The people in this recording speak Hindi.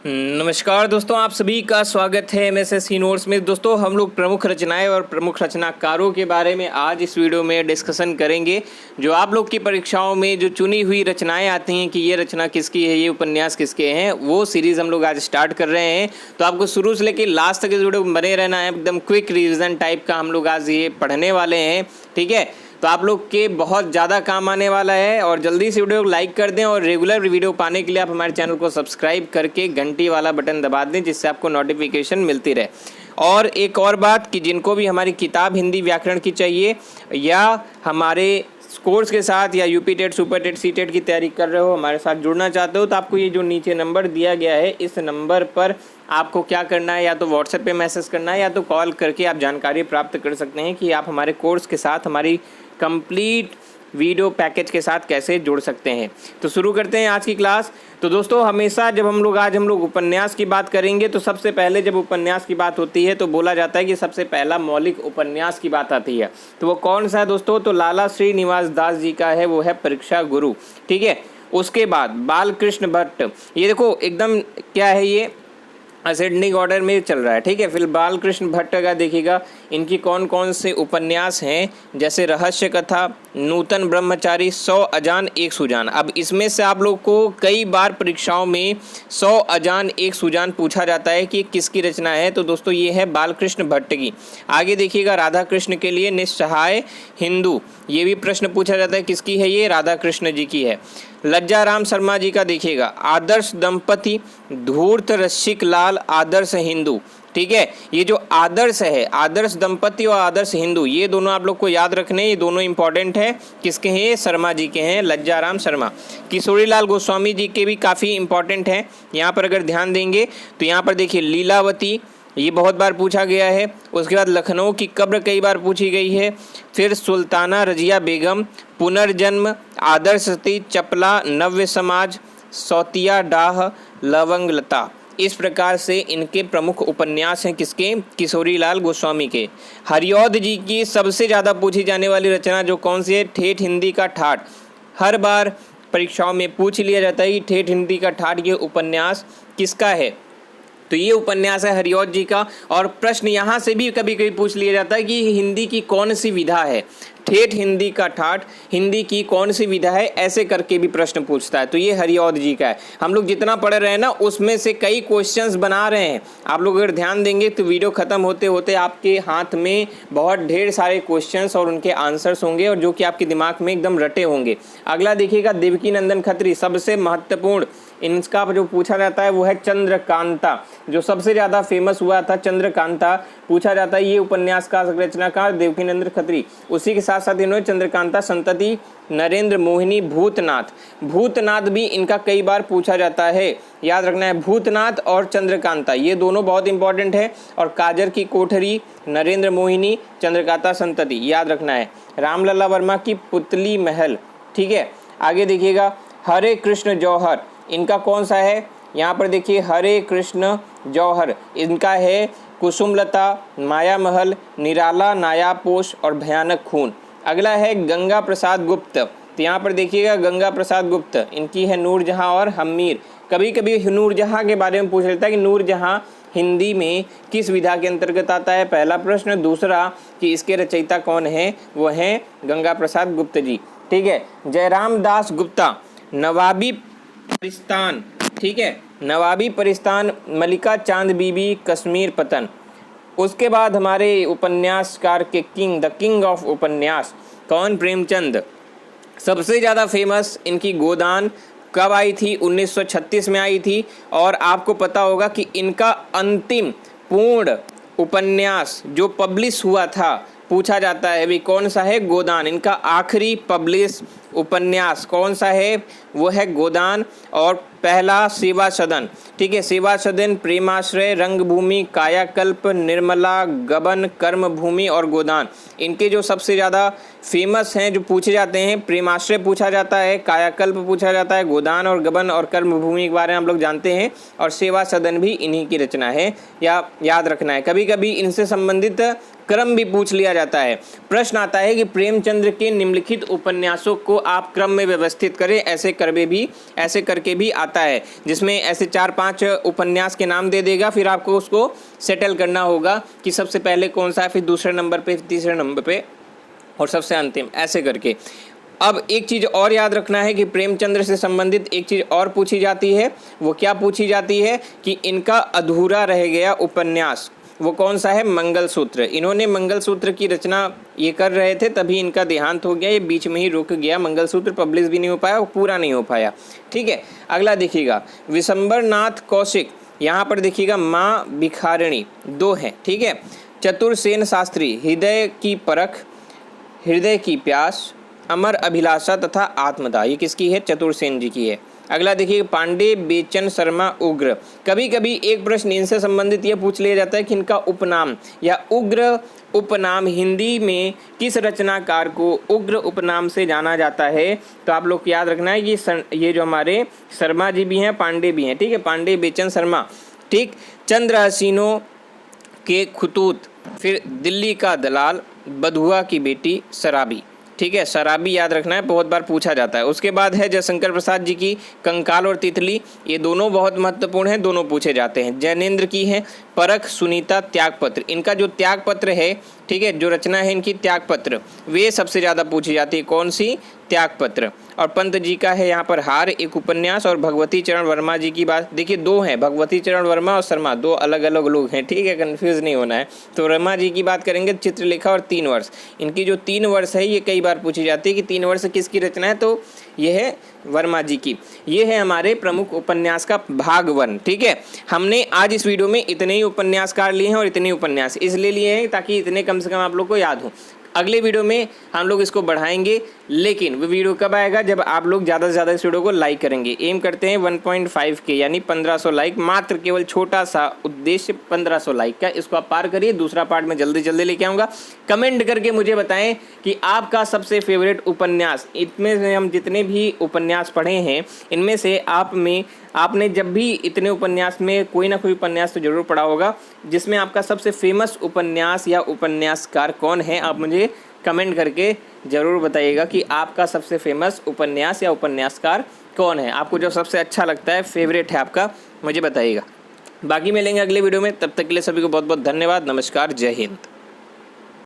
नमस्कार दोस्तों, आप सभी का स्वागत है MSSC नोट्स में। दोस्तों, हम लोग प्रमुख रचनाएं और प्रमुख रचनाकारों के बारे में आज इस वीडियो में डिस्कशन करेंगे। जो आप लोग की परीक्षाओं में जो चुनी हुई रचनाएं आती हैं कि ये रचना किसकी है, ये उपन्यास किसके हैं, वो सीरीज़ हम लोग आज स्टार्ट कर रहे हैं। तो आपको शुरू से लेकर लास्ट तक इस वीडियो में बने रहना है। एकदम क्विक रिविजन टाइप का हम लोग आज ये पढ़ने वाले हैं, ठीक है। तो आप लोग के बहुत ज़्यादा काम आने वाला है और जल्दी से वीडियो को लाइक कर दें और रेगुलर वीडियो पाने के लिए आप हमारे चैनल को सब्सक्राइब करके घंटी वाला बटन दबा दें, जिससे आपको नोटिफिकेशन मिलती रहे। और एक और बात कि जिनको भी हमारी किताब हिंदी व्याकरण की चाहिए या हमारे कोर्स के साथ या UP TET, super TET, C TET की तैयारी कर रहे हो, हमारे साथ जुड़ना चाहते हो, तो आपको ये जो नीचे नंबर दिया गया है, इस नंबर पर आपको क्या करना है, या तो व्हाट्सएप पे मैसेज करना है या तो कॉल करके आप जानकारी प्राप्त कर सकते हैं कि आप हमारे कोर्स के साथ हमारी कंप्लीट वीडियो पैकेज के साथ कैसे जुड़ सकते हैं। तो शुरू करते हैं आज की क्लास। तो दोस्तों, हमेशा जब हम लोग उपन्यास की बात करेंगे तो सबसे पहले जब उपन्यास की बात होती है तो बोला जाता है कि सबसे पहला मौलिक उपन्यास की बात आती है। तो वो कौन सा है दोस्तों? तो लाला श्रीनिवास दास जी का है, वो है परीक्षा गुरु, ठीक है। उसके बाद बालकृष्ण भट्ट, ये देखो एकदम क्या है, ये असेंडिंग ऑर्डर में चल रहा है, ठीक है। फिर बालकृष्ण भट्ट का देखिएगा, इनकी कौन कौन से उपन्यास हैं, जैसे रहस्य कथा, नूतन ब्रह्मचारी, 100 अजान एक सुजान। अब इसमें से आप लोग को कई बार परीक्षाओं में 100 अजान एक सुजान पूछा जाता है कि किसकी रचना है। तो दोस्तों, ये है बालकृष्ण भट्ट की। आगे देखिएगा, राधा कृष्ण के लिए निस्सहाय हिंदू, ये भी प्रश्न पूछा जाता है किसकी है, ये राधा कृष्ण जी की है। लज्जाराम शर्मा जी का देखिएगा, आदर्श दंपति, धूर्त रसिक लाल, आदर्श हिंदू, ठीक है। ये जो आदर्श है, आदर्श दंपति और आदर्श हिंदू, ये दोनों आप लोग को याद रखने, ये दोनों इंपॉर्टेंट है। किसके हैं? ये शर्मा जी के हैं, लज्जाराम शर्मा। किशोरीलाल गोस्वामी जी के भी काफ़ी इंपॉर्टेंट हैं। यहाँ पर अगर ध्यान देंगे तो यहाँ पर देखिए लीलावती, ये बहुत बार पूछा गया है। उसके बाद लखनऊ की कब्र कई बार पूछी गई है। फिर सुल्ताना रजिया बेगम, पुनर्जन्म, आदर्श सती, चपला, नव्य समाज, सौतिया डाह, लवंगलता। इस प्रकार से इनके प्रमुख उपन्यास हैं किसके? किशोरीलाल गोस्वामी के। हरिऔध जी की सबसे ज़्यादा पूछी जाने वाली रचना जो कौन सी है? ठेठ हिंदी का ठाठ। हर बार परीक्षाओं में पूछ लिया जाता है कि ठेठ हिंदी का ठाठ ये उपन्यास किसका है। तो ये उपन्यास है हरिऔध जी का। और प्रश्न यहाँ से भी कभी कभी पूछ लिया जाता है कि हिंदी की कौन सी विधा है, ठेठ हिंदी का ठाठ हिंदी की कौन सी विधा है, ऐसे करके भी प्रश्न पूछता है। तो ये हरिऔध जी का है। हम लोग जितना पढ़ रहे हैं ना, उसमें से कई क्वेश्चंस बना रहे हैं। आप लोग अगर ध्यान देंगे तो वीडियो खत्म होते होते आपके हाथ में बहुत ढेर सारे क्वेश्चंस और उनके आंसर्स होंगे, और जो कि आपके दिमाग में एकदम रटे होंगे। अगला देखिएगा, देवकी नंदन खत्री, सबसे महत्वपूर्ण इनका जो पूछा जाता है वो है चंद्रकांता, जो सबसे ज़्यादा फेमस हुआ था। चंद्रकांता पूछा जाता है, ये उपन्यास का रचनाकार देवकी नंदन खत्री। उसी के साथ साथ इन्होंने चंद्रकांता संतति, नरेंद्र मोहिनी, भूतनाथ, भूतनाथ भी इनका कई बार पूछा जाता है, याद रखना है। भूतनाथ और चंद्रकांता ये दोनों बहुत इंपॉर्टेंट है। और काजर की कोठरी, नरेंद्र मोहिनी, चंद्रकांता संतति याद रखना है। रामलला वर्मा की पुतली महल, ठीक है। आगे देखिएगा, हरे कृष्ण जौहर, इनका कौन सा है? यहाँ पर देखिए, हरे कृष्ण जौहर, इनका है कुसुमलता, माया महल, निराला, नायापोश और भयानक खून। अगला है गंगा प्रसाद गुप्त। तो यहाँ पर देखिएगा, गंगा प्रसाद गुप्त, इनकी है नूरजहाँ और हम्मीर। कभी कभी नूरजहाँ के बारे में पूछ लेता है कि नूरजहाँ हिंदी में किस विधा के अंतर्गत आता है, पहला प्रश्न। दूसरा कि इसके रचयिता कौन है, वो हैं गंगा प्रसाद गुप्त जी, ठीक है। जयराम दास गुप्ता, नवाबी परिस्तान, ठीक है, नवाबी परिस्तान, मलिका चांद बीबी, कश्मीर पतन। उसके बाद हमारे उपन्यासकार के किंग, द किंग ऑफ उपन्यास कौन? प्रेमचंद। सबसे ज़्यादा फेमस इनकी गोदान कब आई थी? 1936 में आई थी। और आपको पता होगा कि इनका अंतिम पूर्ण उपन्यास जो पब्लिश हुआ था, पूछा जाता है भी कौन सा है? गोदान। इनका आखिरी पब्लिश उपन्यास कौन सा है? वो है गोदान। और पहला सेवा सदन, ठीक है, सेवा सदन, प्रेमाश्रय, रंगभूमि, कायाकल्प, निर्मला, गबन, कर्मभूमि और गोदान। इनके जो सबसे ज़्यादा फेमस हैं जो पूछे जाते हैं, प्रेमाश्रय पूछा जाता है, कायाकल्प पूछा जाता है, गोदान और गबन और कर्मभूमि के बारे में हम लोग जानते हैं। और सेवा सदन भी इन्हीं की रचना है, या याद रखना है। कभी कभी इनसे संबंधित क्रम भी पूछ लिया जाता है। प्रश्न आता है कि प्रेमचंद्र के निम्नलिखित उपन्यासों को आप क्रम में व्यवस्थित करें, ऐसे करके भी आता है, जिसमें ऐसे 4-5 उपन्यास के नाम दे देगा, फिर आपको उसको सेटल करना होगा कि सबसे पहले कौन सा है, फिर दूसरे नंबर पे, तीसरे नंबर पे और सबसे अंतिम, ऐसे करके। अब एक चीज़ और याद रखना है कि प्रेमचंद्र से संबंधित एक चीज़ और पूछी जाती है। वो क्या पूछी जाती है कि इनका अधूरा रह गया उपन्यास वो कौन सा है? मंगलसूत्र। इन्होंने मंगलसूत्र की रचना ये कर रहे थे, तभी इनका देहांत हो गया, ये बीच में ही रुक गया, मंगलसूत्र पब्लिश भी नहीं हो पाया और पूरा नहीं हो पाया। ठीक है, अगला देखिएगा विशंबरनाथ कौशिक, यहाँ पर देखिएगा माँ भिखारिणी 2 हैं। ठीक है, चतुरसेन शास्त्री हृदय की परख, हृदय की प्यास, अमर अभिलाषा तथा आत्मदा, ये किसकी है? चतुरसेन जी की है। अगला देखिए पांडे बेचन शर्मा उग्र। कभी कभी एक प्रश्न इनसे संबंधित ये पूछ लिया जाता है कि इनका उपनाम या उग्र उपनाम हिंदी में किस रचनाकार को उग्र उपनाम से जाना जाता है? तो आप लोग याद रखना है ये जो हमारे शर्मा जी भी हैं, पांडे भी हैं। ठीक है, पांडे बेचन शर्मा। ठीक, चंद्र हसीनों के खतूत, फिर दिल्ली का दलाल, बधुआ की बेटी, शराबी। ठीक है, शराबी याद रखना है, बहुत बार पूछा जाता है। उसके बाद है जयशंकर प्रसाद जी की कंकाल और तितली, ये दोनों बहुत महत्वपूर्ण हैं, दोनों पूछे जाते हैं। जैनेन्द्र की है परख, सुनीता त्यागपत्र। इनका जो त्यागपत्र है, ठीक है, जो रचना है इनकी त्यागपत्र, वे सबसे ज़्यादा पूछी जाती है। कौन सी? त्यागपत्र। और पंत जी का है यहाँ पर हार, एक उपन्यास। और भगवती चरण वर्मा जी की बात देखिए, 2 हैं, भगवती चरण वर्मा और शर्मा, 2 अलग अलग लोग हैं। ठीक है, कन्फ्यूज़ नहीं होना है। तो वर्मा जी की बात करेंगे, चित्रलेखा और 3 वर्ष। इनकी जो 3 वर्ष है ये कई बार पूछी जाती है कि 3 वर्ष किसकी रचना है, तो ये है वर्मा जी की। ये है हमारे प्रमुख उपन्यास का भाग 1। ठीक है, हमने आज इस वीडियो में इतने ही उपन्यासकार लिए हैं और इतने ही उपन्यास इसलिए लिए हैं ताकि इतने कम से कम आप लोग को याद हो। अगले वीडियो में हम लोग इसको बढ़ाएंगे, लेकिन वो वीडियो कब आएगा? जब आप लोग ज़्यादा से ज़्यादा इस वीडियो को लाइक करेंगे। एम करते हैं 1.5 के, यानी 1500 लाइक, मात्र केवल छोटा सा उद्देश्य 1500 लाइक का। इसको आप पार करिए, दूसरा पार्ट में जल्दी जल्दी लेके आऊँगा। कमेंट करके मुझे बताएं कि आपका सबसे फेवरेट उपन्यास, इनमें से हम जितने भी उपन्यास पढ़े हैं इनमें से आपने जब भी इतने उपन्यास में कोई ना कोई उपन्यास तो जरूर पढ़ा होगा, जिसमें आपका सबसे फेमस उपन्यास या उपन्यासकार कौन है? आप मुझे कमेंट करके ज़रूर बताइएगा कि आपका सबसे फेमस उपन्यास या उपन्यासकार कौन है, आपको जो सबसे अच्छा लगता है, फेवरेट है आपका, मुझे बताइएगा। बाकी मिलेंगे अगले वीडियो में, तब तक के लिए सभी को बहुत बहुत धन्यवाद। नमस्कार, जय हिंद।